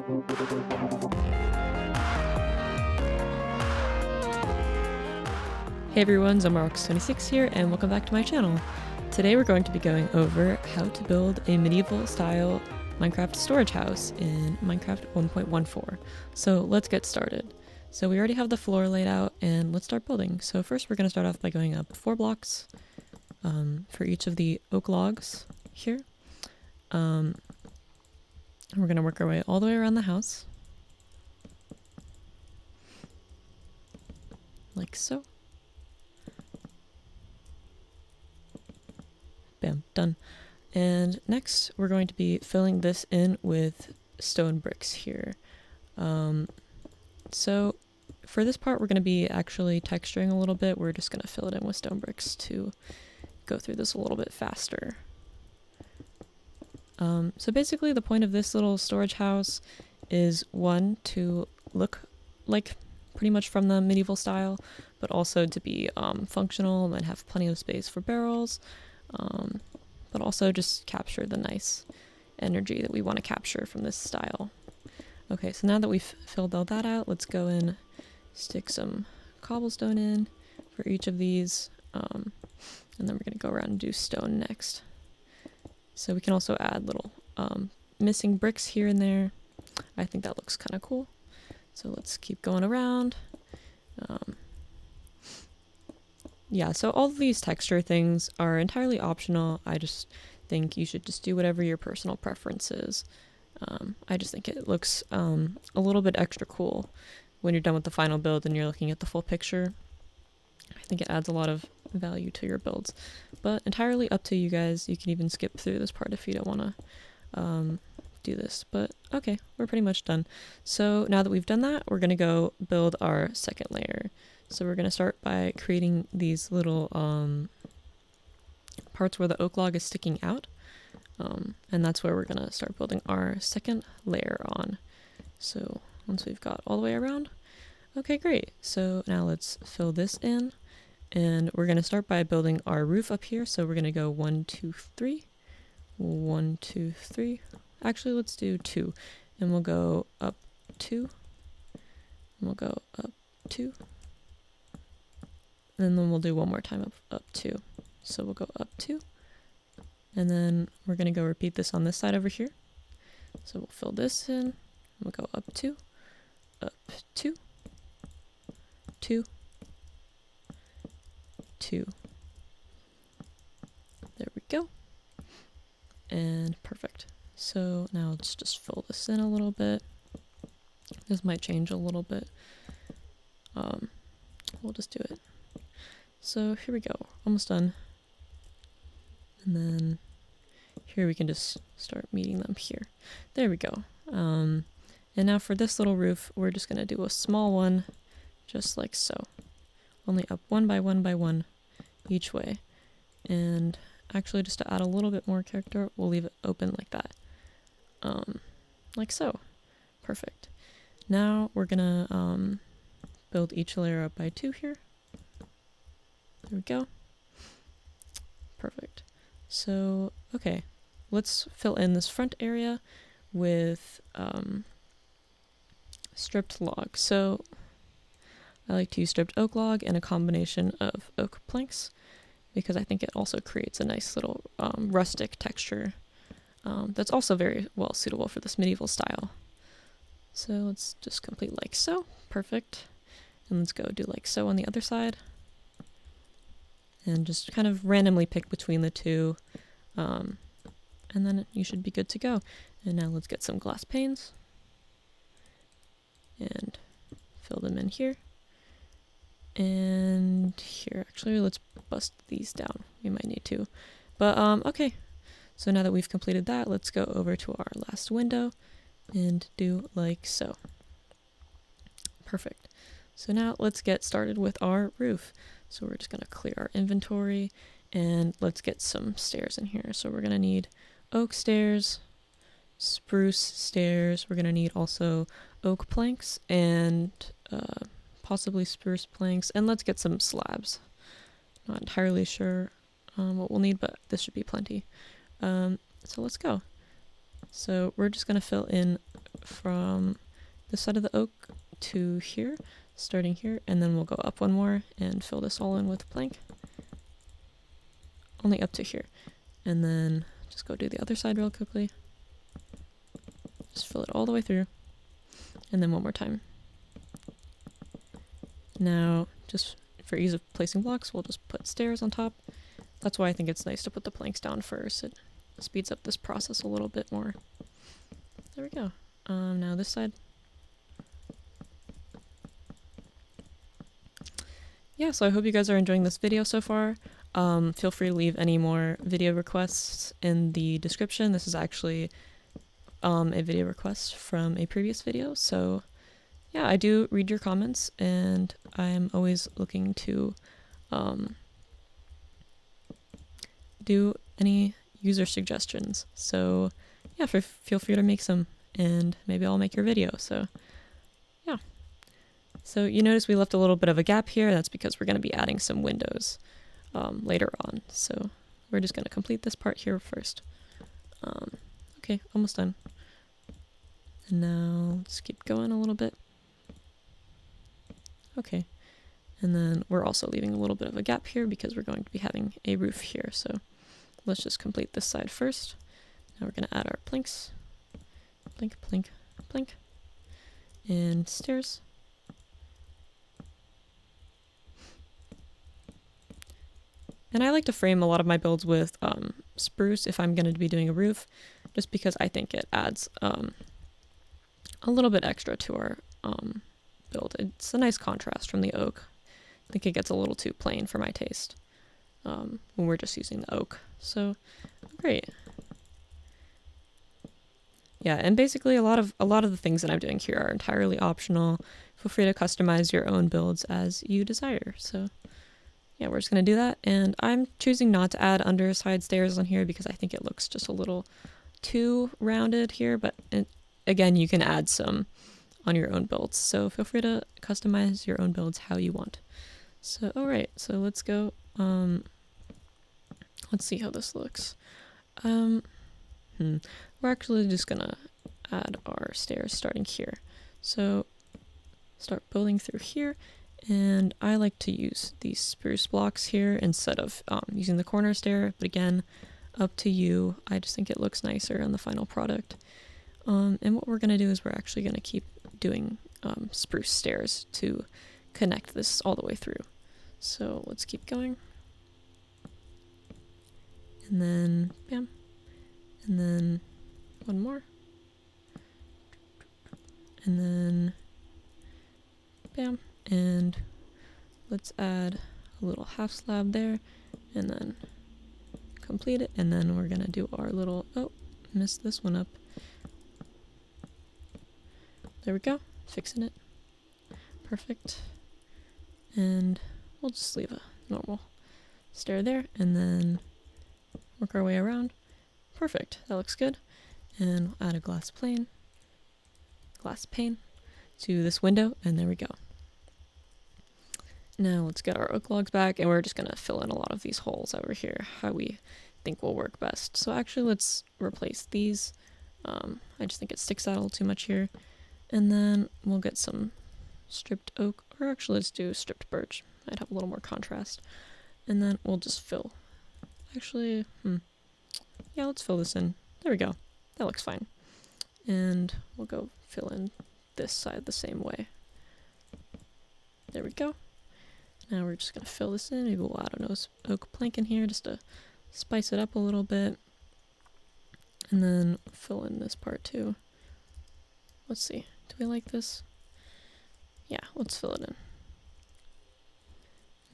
Hey everyone, Zomarox26 here, and welcome back to my channel. Today we're going to be going over how to build a medieval style Minecraft storage house in Minecraft 1.14. So let's get started. So we already have the floor laid out, and let's start building. So first we're going to start off by going up 4 blocks for each of the oak logs here. And we're going to work our way all the way around the house. Like so. Bam, done. And next we're going to be filling this in with stone bricks here. So for this part we're going to be actually texturing a little bit. We're just going to fill it in with stone bricks to go through this a little bit faster. So basically the point of this little storage house is, one, to look like pretty much from the medieval style, but also to be functional and have plenty of space for barrels. But also just capture the nice energy that we want to capture from this style. Okay, so now that we've filled all that out, let's go and stick some cobblestone in for each of these, and then we're going to go around and do stone next. So we can also add little missing bricks here and there. I think that looks kind of cool. So let's keep going around. Yeah, so all of these texture things are entirely optional. I just think you should just do whatever your personal preference is. I just think it looks a little bit extra cool when you're done with the final build and you're looking at the full picture. I think it adds a lot of value to your builds, but entirely up to you guys. You can even skip through this part if you don't want to do this, but okay, we're pretty much done. So now that we've done that, we're going to go build our second layer. So we're going to start by creating these little parts where the oak log is sticking out. And that's where we're going to start building our second layer on. So once we've got all the way around, okay, great. So now let's fill this in, and we're going to start by building our roof up here. So we're going to go 1, 2, 3, 1, 2, 3. Actually, let's do 2, and we'll go up 2, and we'll go up 2. And then we'll do one more time up 2. So we'll go up 2. And then we're going to go repeat this on this side over here. So we'll fill this in. And we'll go up 2, up 2, 2, 2. There we go. And perfect. So now let's just fill this in a little bit. This might change a little bit. We'll just do it. So here we go, almost done. And then here we can just start meeting them here. There we go. And now for this little roof, we're just going to do a small one, just like so. Only up 1 by 1 by 1 each way. And actually, just to add a little bit more character, we'll leave it open like that. Like so. Perfect. Now we're going to build each layer up by 2 here. There we go. Perfect. So, okay, let's fill in this front area with stripped log. So I like to use stripped oak log and a combination of oak planks because I think it also creates a nice little rustic texture that's also very well suitable for this medieval style. So let's just complete like so. Perfect. And let's go do like so on the other side. And just kind of randomly pick between the two, and then you should be good to go. And now let's get some glass panes and fill them in here and here. Actually, let's bust these down. We might need to, but okay. So now that we've completed that, let's go over to our last window and do like so. Perfect. So now let's get started with our roof. So we're just going to clear our inventory and let's get some stairs in here. So we're going to need oak stairs, spruce stairs. We're going to need also oak planks and possibly spruce planks. And let's get some slabs. Not entirely sure what we'll need, but this should be plenty. So let's go. So we're just going to fill in from this side of the oak to here, starting here, and then we'll go up one more and fill this all in with plank. Only up to here. And then just go do the other side real quickly. Just fill it all the way through. And then one more time. Now, just for ease of placing blocks, we'll just put stairs on top. That's why I think it's nice to put the planks down first. It speeds up this process a little bit more. There we go. Now this side. Yeah, so I hope you guys are enjoying this video so far. Feel free to leave any more video requests in the description. This is actually a video request from a previous video, so yeah, I do read your comments, and I'm always looking to do any user suggestions. So yeah, feel free to make some, and maybe I'll make your video. So yeah. So you notice we left a little bit of a gap here. That's because we're going to be adding some windows later on. So we're just going to complete this part here first. Okay, almost done. And now let's keep going a little bit. Okay, and then we're also leaving a little bit of a gap here because we're going to be having a roof here. So let's just complete this side first. Now we're going to add our planks. Plank, plank, plank. And stairs. And I like to frame a lot of my builds with spruce if I'm going to be doing a roof, just because I think it adds a little bit extra to our build. It's a nice contrast from the oak. I think it gets a little too plain for my taste when we're just using the oak. So great. Yeah, and basically a lot of the things that I'm doing here are entirely optional. Feel free to customize your own builds as you desire. So yeah, we're just going to do that. And I'm choosing not to add underside stairs on here because I think it looks just a little too rounded here. But again, you can add some on your own builds. So feel free to customize your own builds how you want. So, all right, so let's go. Let's see how this looks. We're actually just going to add our stairs starting here. So start building through here. And I like to use these spruce blocks here instead of using the corner stair, but again, up to you. I just think it looks nicer on the final product. And what we're going to do is we're actually going to keep doing spruce stairs to connect this all the way through. So let's keep going. And then, bam. And then one more. And then, bam. And let's add a little half slab there, and then complete it, and then we're gonna do our little, oh, missed this one up. There we go, fixing it. Perfect. And we'll just leave a normal stair there, and then work our way around. Perfect, that looks good. And we'll add a glass pane to this window, and there we go. Now let's get our oak logs back, and we're just going to fill in a lot of these holes over here, how we think will work best. So actually let's replace these. I just think it sticks out a little too much here. And then we'll get some stripped oak, or actually let's do stripped birch. Might have a little more contrast. And then we'll just fill. Actually, yeah, let's fill this in. There we go. That looks fine. And we'll go fill in this side the same way. There we go. Now we're just going to fill this in. Maybe we'll add an oak plank in here just to spice it up a little bit. And then fill in this part too. Let's see. Do we like this? Yeah, let's fill it in.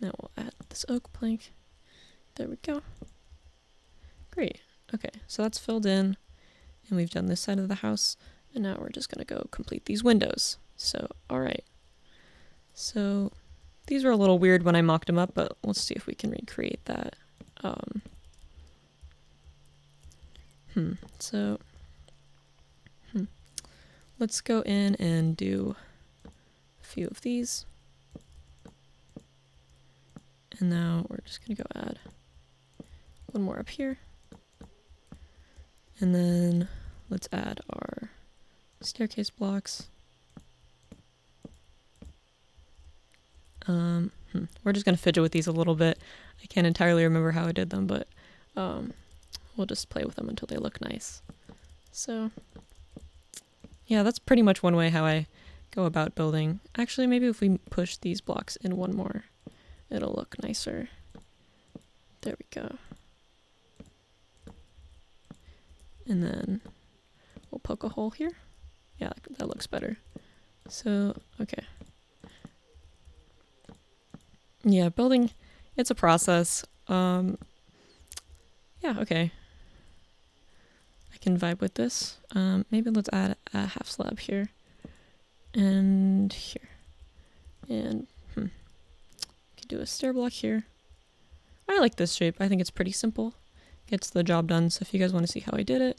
Now we'll add this oak plank. There we go. Great. Okay, so that's filled in. And we've done this side of the house. And now we're just going to go complete these windows. So, alright. So these were a little weird when I mocked them up, but let's see if we can recreate that. Let's go in and do a few of these. And now we're just going to go add one more up here. And then let's add our staircase blocks. We're just gonna fidget with these a little bit. I can't entirely remember how I did them, but we'll just play with them until they look nice. So yeah, that's pretty much one way how I go about building. Actually, maybe if we push these blocks in one more, it'll look nicer. There we go. And then we'll poke a hole here. Yeah, that looks better. So, okay. Yeah, building, it's a process. Yeah, okay. I can vibe with this. Maybe let's add a half slab here. And here. And, could do a stair block here. I like this shape. I think it's pretty simple. Gets the job done. So if you guys want to see how I did it,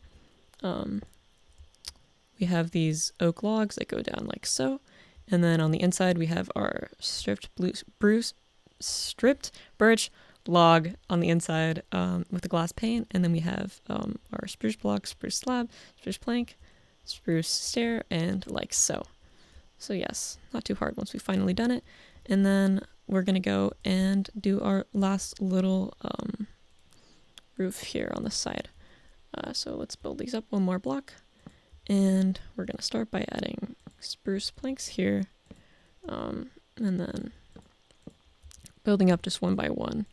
we have these oak logs that go down like so. And then on the inside, we have our stripped birch log on the inside with a glass pane. And then we have our spruce block, spruce slab, spruce plank, spruce stair, and like so. So yes, not too hard once we've finally done it. And then we're going to go and do our last little roof here on the side. So let's build these up one more block. And we're going to start by adding spruce planks here. And then building up just one by one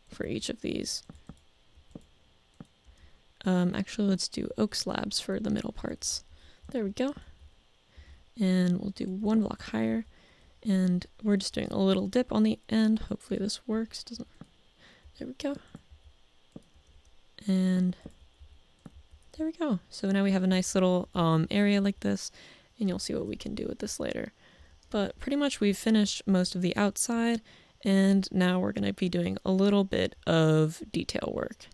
for each of these. Actually, let's do oak slabs for the middle parts. There we go. And we'll do one block higher. And we're just doing a little dip on the end. Hopefully this works. Doesn't. There we go. And there we go. So now we have a nice little area like this, and you'll see what we can do with this later. But pretty much we've finished most of the outside, and now we're going to be doing a little bit of detail work.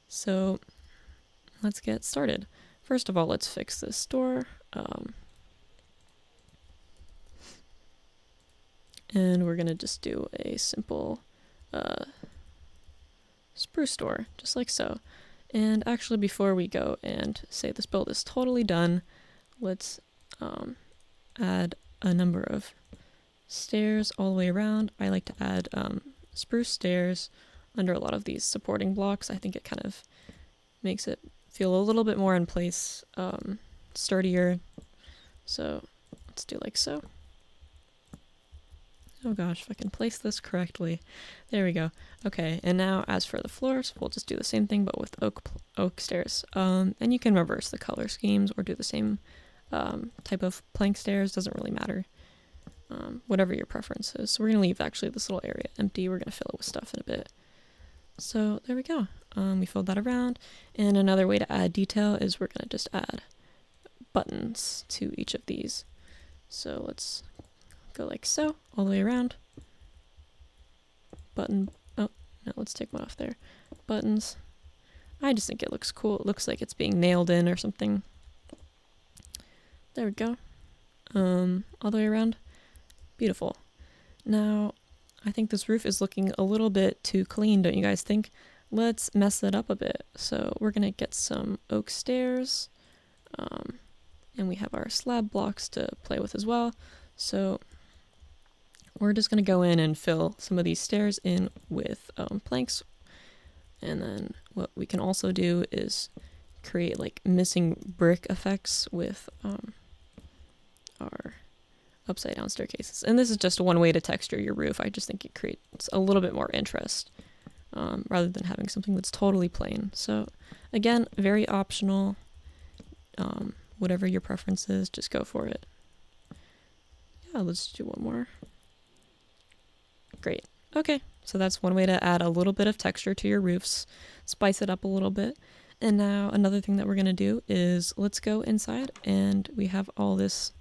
So let's get started. First of all, let's fix this door. And we're going to just do a simple spruce door, just like so. And actually, before we go and say this build is totally done, let's add a number of stairs all the way around. I like to add spruce stairs under a lot of these supporting blocks. I think it kind of makes it feel a little bit more in place, sturdier. So let's do like so. Oh gosh, if I can place this correctly. There we go. Okay, and now as for the floors, we'll just do the same thing but with oak stairs. And you can reverse the color schemes or do the same type of plank stairs, doesn't really matter. Whatever your preference is. So we're going to leave actually this little area empty. We're going to fill it with stuff in a bit. So there we go. We filled that around. And another way to add detail is we're going to just add buttons to each of these. So let's go like so, all the way around. Button. Oh, no, let's take one off there. Buttons. I just think it looks cool. It looks like it's being nailed in or something. There we go. All the way around. Beautiful. Now, I think this roof is looking a little bit too clean, don't you guys think? Let's mess it up a bit. So we're going to get some oak stairs. And we have our slab blocks to play with as well. So we're just going to go in and fill some of these stairs in with planks. And then what we can also do is create like missing brick effects with our upside down staircases. And this is just one way to texture your roof. I just think it creates a little bit more interest rather than having something that's totally plain. So again, very optional. Whatever your preference is, just go for it. Yeah, let's do one more. Great. Okay, so that's one way to add a little bit of texture to your roofs, spice it up a little bit. And now another thing that we're going to do is let's go inside, and we have all this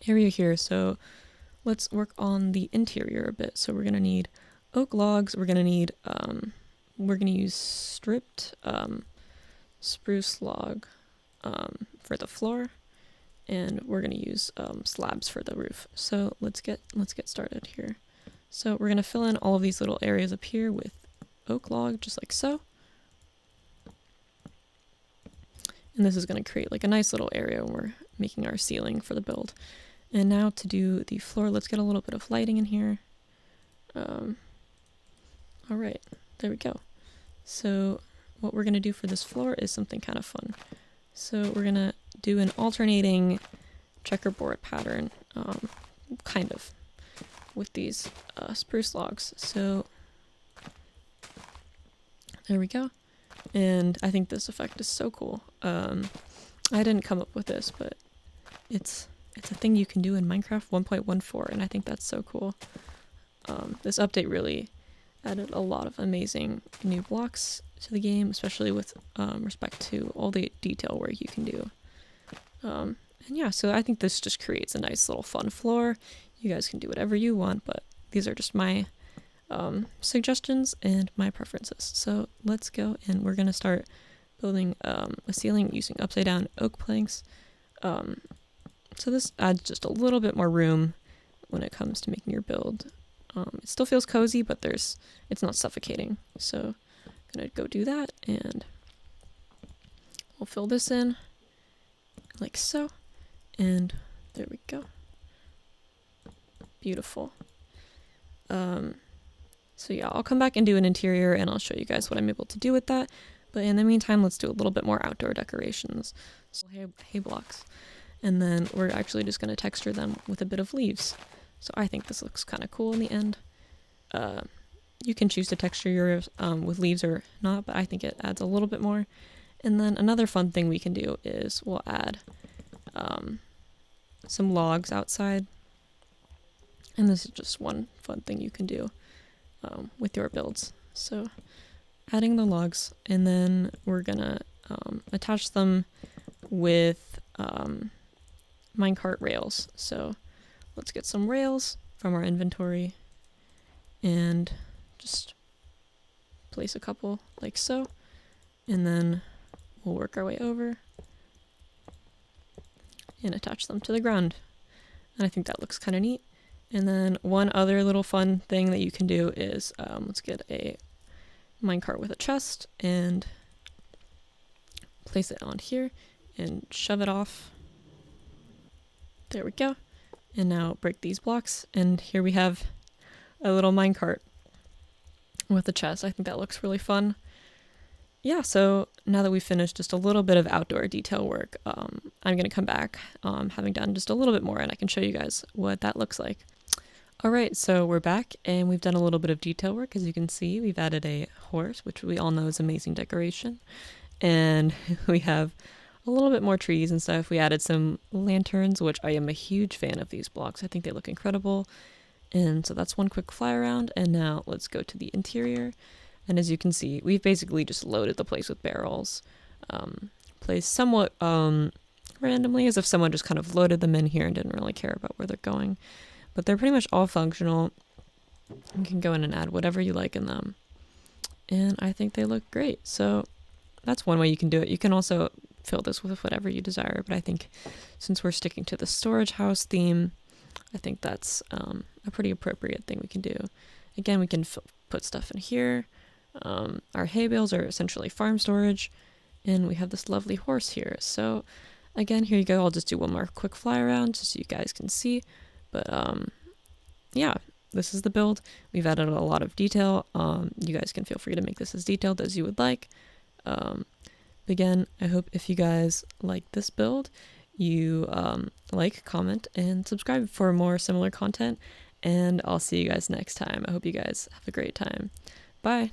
area here. So let's work on the interior a bit. So we're going to need oak logs. We're going to need, we're going to use stripped spruce log for the floor. And we're going to use slabs for the roof. So let's get started here. So we're going to fill in all of these little areas up here with oak log, just like so. And this is going to create like a nice little area when we're making our ceiling for the build. And now to do the floor, let's get a little bit of lighting in here. All right, there we go. So what we're going to do for this floor is something kind of fun. So we're going to do an alternating checkerboard pattern, kind of, with these spruce logs. So there we go. And I think this effect is so cool. I didn't come up with this, but it's a thing you can do in Minecraft 1.14, and I think that's so cool. This update really added a lot of amazing new blocks to the game, especially with respect to all the detail work you can do. And yeah, so I think this just creates a nice little fun floor. You guys can do whatever you want, but these are just my suggestions and my preferences. So let's go, and we're going to start building a ceiling using upside down oak planks. So this adds just a little bit more room when it comes to making your build. It still feels cozy, but it's not suffocating. So I'm gonna go do that, and we'll fill this in like so, and there we go. Beautiful. So yeah, I'll come back and do an interior, and I'll show you guys what I'm able to do with that. But in the meantime, let's do a little bit more outdoor decorations. So hay blocks. And then we're actually just going to texture them with a bit of leaves. So I think this looks kind of cool in the end. You can choose to texture yours with leaves or not, but I think it adds a little bit more. And then another fun thing we can do is we'll add some logs outside. And this is just one fun thing you can do with your builds. So adding the logs, and then we're going to attach them with minecart rails. So let's get some rails from our inventory and just place a couple like so, and then we'll work our way over and attach them to the ground. And I think that looks kind of neat. And then one other little fun thing that you can do is let's get a minecart with a chest and place it on here and shove it off. There we go. And now break these blocks, and here we have a little minecart with a chest. I think that looks really fun. Yeah, so now that we've finished just a little bit of outdoor detail work, I'm going to come back having done just a little bit more, and I can show you guys what that looks like. Alright, so we're back, and we've done a little bit of detail work. As you can see, we've added a horse, which we all know is amazing decoration. And we have a little bit more trees and stuff. We added some lanterns, which I am a huge fan of these blocks. I think they look incredible. And so that's one quick fly around. And now let's go to the interior. And as you can see, we've basically just loaded the place with barrels. Placed somewhat randomly, as if someone just kind of loaded them in here and didn't really care about where they're going. But they're pretty much all functional. You can go in and add whatever you like in them. And I think they look great. So that's one way you can do it. You can also fill this with whatever you desire, but I think since we're sticking to the storage house theme, I think that's a pretty appropriate thing we can do. Again, we can put stuff in here. Our hay bales are essentially farm storage, and we have this lovely horse here. So again, here you go. I'll just do one more quick fly around just so you guys can see. But yeah, this is the build. We've added a lot of detail. You guys can feel free to make this as detailed as you would like. Again, I hope if you guys like this build, you like, comment, and subscribe for more similar content. And I'll see you guys next time. I hope you guys have a great time. Bye.